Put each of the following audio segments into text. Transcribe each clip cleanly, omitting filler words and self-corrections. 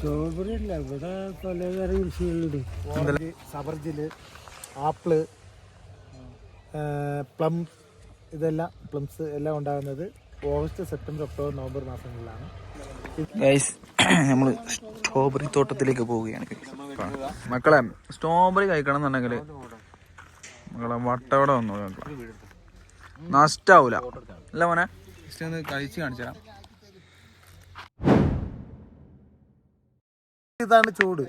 Strawberry അല്ല, ഇവിടെ പലതരം കൃഷികളുണ്ട്. സബർജില്, ആപ്പിള്, പ്ലം, ഇതെല്ലാം പ്ലംസ് എല്ലാം ഉണ്ടാകുന്നത് ഓഗസ്റ്റ്, സെപ്റ്റംബർ, ഒക്ടോബർ, നവംബർ മാസങ്ങളിലാണ്. നമ്മൾ സ്ട്രോബെറി തോട്ടത്തിലേക്ക് പോവുകയാണ്. മക്കളെ സ്ട്രോബെറി കഴിക്കണം എന്നുണ്ടെങ്കിൽ മക്കളെ വട്ടവട വന്നു നഷ്ടാവൂല അല്ല മോനെ. ജസ്റ്റ് ഒന്ന് കഴിച്ച് കാണിച്ചു തരാം. ഇതാണ് ചൂട്.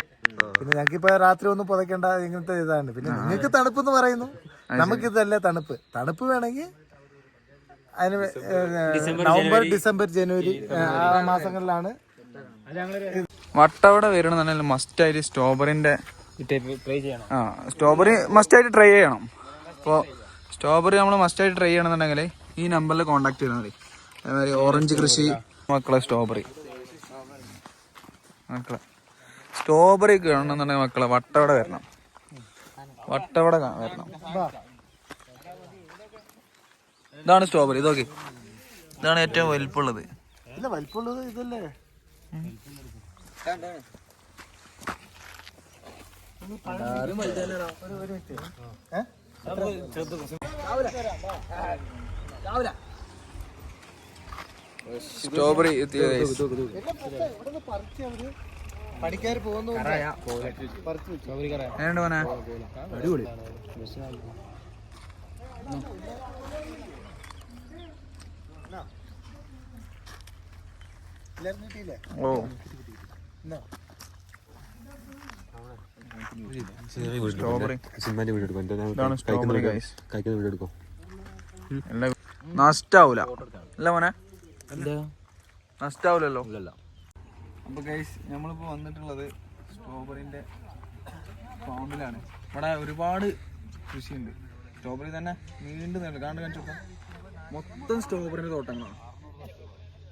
പിന്നെ ഞങ്ങൾക്കിപ്പോ രാത്രി ഒന്നും പുതയ്ക്കേണ്ട ഇങ്ങനത്തെ ഇതാണ്. പിന്നെ നിങ്ങൾക്ക് തണുപ്പ് എന്ന് പറയുന്നു, നമുക്കിതല്ലേ തണുപ്പ്. തണുപ്പ് വേണമെങ്കിൽ അതിന് നവംബർ, ഡിസംബർ, ജനുവരി ആ മാസങ്ങളിലാണ് വട്ടവട വരണമെന്നുണ്ടെങ്കിൽ മസ്റ്റായിട്ട് സ്ട്രോബെറിന്റെ സ്ട്രോബെറി മസ്റ്റായിട്ട് ട്രൈ ചെയ്യണം. അപ്പോൾ സ്ട്രോബെറി നമ്മൾ മസ്റ്റായിട്ട് ട്രൈ ചെയ്യണമെന്നുണ്ടെങ്കിൽ ഈ നമ്പറിൽ കോൺടാക്ട് ചെയ്താൽ മതി. അതേമാതിരി ഓറഞ്ച് കൃഷി മക്കളെ സ്ട്രോബെറി കാണണമെന്നുണ്ടെങ്കിൽ മക്കളെ വട്ടവട വരണം. വട്ടവട വരണം. ഇതാണ് സ്ട്രോബെറി. ഇതൊക്കെ ഇതാണ് ഏറ്റവും വലിപ്പമുള്ളത്. ഇതല്ലേ സ്ട്രോബെറി പണിക്കാർ പോകുന്നു. അടിപൊളി. ഓ സ്ട്രോബെറി നഷ്ടാവൂല അല്ല മോനെ, നഷ്ടാവൂലല്ലോ. അപ്പൊ ഗൈസ് നമ്മളിപ്പോ വന്നിട്ടുള്ളത് സ്ട്രോബെറിന്റെ ഫാമിലാണ്. ഇവിടെ ഒരുപാട് കൃഷിയുണ്ട്. സ്ട്രോബെറി തന്നെ നീണ്ടു കാണിച്ചു കൊടുക്കാം. മൊത്തം സ്ട്രോബെറിന്റെ തോട്ടങ്ങളാണ്.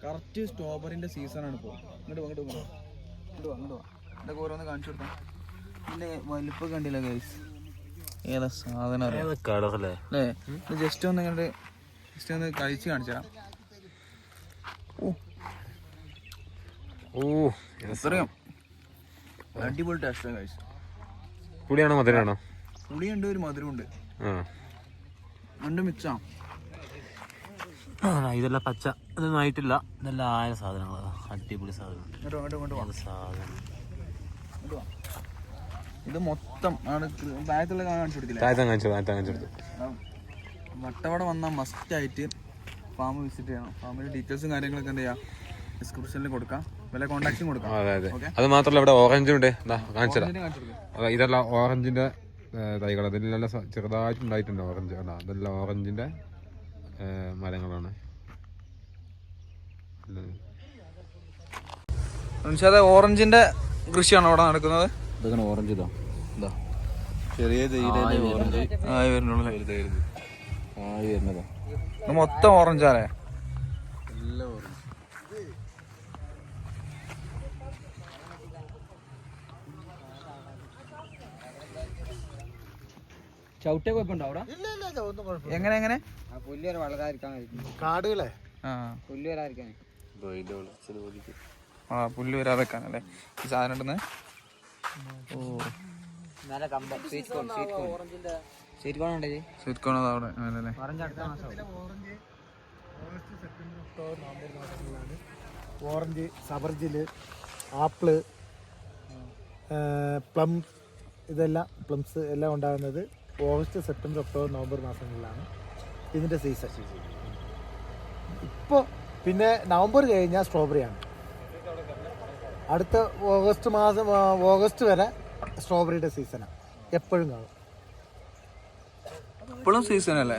കറക്റ്റ് സ്ട്രോബെറിന്റെ സീസണാണ് ഇപ്പോൾ. ഇങ്ങോട്ട് ഇതൊക്കെ ഓരോന്ന് കാണിച്ചു കൊടുക്കാം. പിന്നെ വലിപ്പം കണ്ടില്ല ഗൈസ്, ഏതാ സാധനം അല്ലേ? ജസ്റ്റ് ഒന്ന് ഇങ്ങോട്ട് ജസ്റ്റ് ഒന്ന് കഴിച്ച് കാണിച്ചു തരാം. എത്രയും അടിപൊളി ടേസ്റ്റാണ് ഗൈസ്. പുളിയാണോ മധുരമാണോ? പുളിയുണ്ട്, ഒരു മധുരമുണ്ട്, രണ്ടും മിക്സാ. ഇതെല്ലാം പച്ച ഇതൊന്നും ആയിട്ടില്ല. ഇതെല്ലാം ആയ സാധനങ്ങളാണ്. അടിപൊളി സാധനം. ഇത് മൊത്തം താഴത്തുള്ള കാണിച്ചു കൊടുത്തില്ല. വട്ടവട വന്നാൽ മസ്റ്റ് ആയിട്ട് ഫാം വിസിറ്റ് ചെയ്യണം. ഫാമിന്റെ ഡീറ്റെയിൽസും കാര്യങ്ങളൊക്കെ എന്താ ചെയ്യാം ഡിസ്ക്രിപ്ഷനിൽ കൊടുക്കാം, വല്ല കോൺടാക്റ്റും കൊടുക്കാം. അത് മാത്രമല്ല ഇവിടെ ഓറഞ്ചും ഉണ്ട്. ഇതെല്ലാം ഓറഞ്ചിന്റെ തൈകൾ. അതിലെല്ലാം ചെറുതായിട്ട് ഉണ്ടായിട്ടുണ്ട് ഓറഞ്ച്. അതെല്ലാം ഓറഞ്ചിന്റെ മരങ്ങളാണ്. ഓറഞ്ചിന്റെ കൃഷിയാണോ അവിടെ നടക്കുന്നത്? ഇതൊക്കെ ഓറഞ്ച്. ഇതാ ചെറിയ മൊത്തം ഓറഞ്ചാലേ? ചവിട്ടേ കുഴപ്പമുണ്ടോ അവിടെ? എങ്ങനെ പുല്ല് വളരാതിരിക്കാൻ കാടുകളെ പുല്ല് വരാതിരിക്കാൻ പുല്ല് വരാതെക്കാനല്ലേ ഈ സാധനം ഉണ്ടെന്ന്. സ്വീറ്റ് കോൺ ഉണ്ടേ? സ്വീറ്റ് കോൺ അവിടെ അങ്ങനല്ലേ? ഓഗസ്റ്റ്, സെപ്റ്റംബർ, ഒക്ടോബർ, നവംബർ മാസങ്ങളിലാണ് ഓറഞ്ച്, സബർജില്, ആപ്പിള്, പ്ലം, ഇതെല്ലാം പ്ലംസ് എല്ലാം ഉണ്ടാകുന്നത് ഓഗസ്റ്റ്, സെപ്റ്റംബർ, ഒക്ടോബർ, നവംബർ മാസങ്ങളിലാണ് ഇതിൻ്റെ സീസൺ. ഇപ്പോൾ പിന്നെ നവംബർ കഴിഞ്ഞാൽ സ്ട്രോബെറിയാണ്. അടുത്ത ഓഗസ്റ്റ് വരെ സ്ട്രോബെറിയുടെ സീസണാണ്. എപ്പോഴും കാണും. ഇപ്പോഴും സീസൺ അല്ലേ?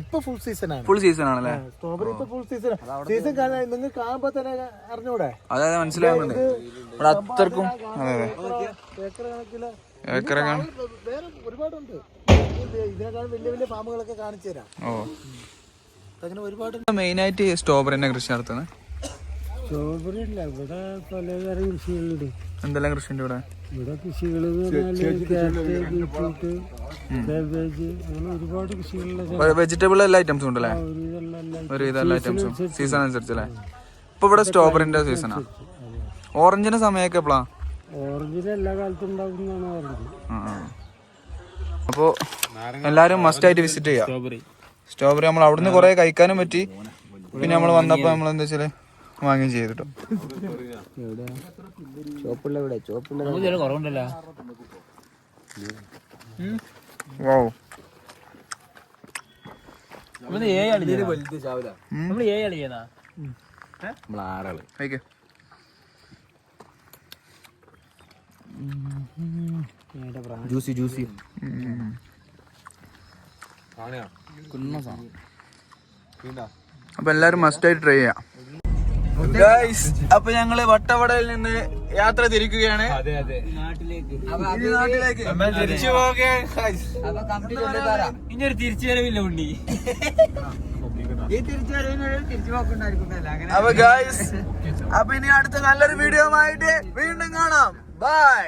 ഇപ്പൊ ഫുൾ സീസണാണ്. ഫുൾ സീസൺ ആണല്ലേ? സ്ട്രോബെറി ഇപ്പൊ ഫുൾ സീസൺ. സീസൺ നിങ്ങൾക്ക് കാണുമ്പോ തന്നെ അറിഞ്ഞൂടെ? അതെ മനസ്സിലാവുന്നുണ്ട്. ഇവിടെ അത്രക്കും ഏക്കർ കണക്കില് വേറെ ഒരുപാടുണ്ട്. ഇതിനേക്കാളും വലിയ വലിയ ഫാമുകളൊക്കെ കാണിച്ചു തരാം. അങ്ങനെ ഒരുപാട്. മെയിൻ ആയിട്ട് സ്ട്രോബെറിന്റെ കൃഷി നടത്തുന്നത്? സ്ട്രോബെറി അല്ല, ഇവിടെ പലതരം കൃഷികളുണ്ട്. എന്തെല്ലാം കൃഷിയുണ്ട് ഇവിടെ? ഇവിടെ കൃഷികള് ഒരുപാട് കൃഷികളുള്ള വെജിറ്റബിൾ എല്ലാ ഐറ്റംസും ഉണ്ടല്ലേ? ഒരു ഇതെല്ലാ ഐറ്റംസും സീസൺ അനുസരിച്ചല്ലേ? ഇപ്പൊ ഇവിടെ സ്ട്രോബെറിന്റെ സീസണാ. ഓറഞ്ചിന്റെ സമയമൊക്കെ എപ്പോഴാ? ഓറഞ്ചിന് എല്ലാ കാലത്തും ഉണ്ടാകുന്നതാണ് ഓറഞ്ച്. അപ്പോ എല്ലാരും മസ്റ്റ് ആയിട്ട് വിസിറ്റ് ചെയ്യാം. സ്ട്രോബെറി നമ്മൾ അവിടുന്ന് കുറെ കഴിക്കാനും പറ്റി. പിന്നെ നമ്മൾ വന്നപ്പോ നമ്മൾ എന്താ വെച്ചാല് വാങ്ങുകയും ചെയ്തിട്ടോ. വൗ. കഴിക്ക്. Juicy juicy. അപ്പൊ എല്ലാരും മസ്റ്റ് ആയിട്ട് ട്രൈ ചെയ്യാം. ഗൈസ്, അപ്പൊ ഞങ്ങള് വട്ടവടയിൽ നിന്ന് യാത്ര തിരിക്കുകയാണ് നാട്ടിലേക്ക്. തിരിച്ചു പോവുകയാണ്. ഇനിയൊരു തിരിച്ചുവരവില്ല ഉണ്ണി. അപ്പൊ ഗൈസ്, അപ്പൊ ഇനി അടുത്ത നല്ലൊരു വീഡിയോ ആയിട്ട് വീണ്ടും കാണാം. ബൈ.